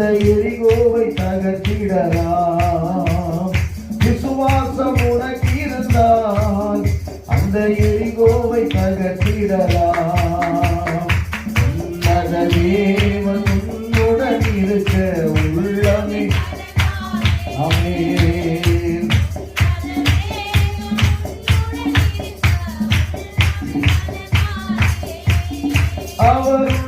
அந்த எரிகோவை தகர்த்திடலாம். விசுவாசம் உனக்கு இருந்தால் அந்த எரிகோவை தகர்த்திடலாம். உன்னத தேவன் உன்னுடன் இருக்க உள்ளமே. ஆமென். அவர்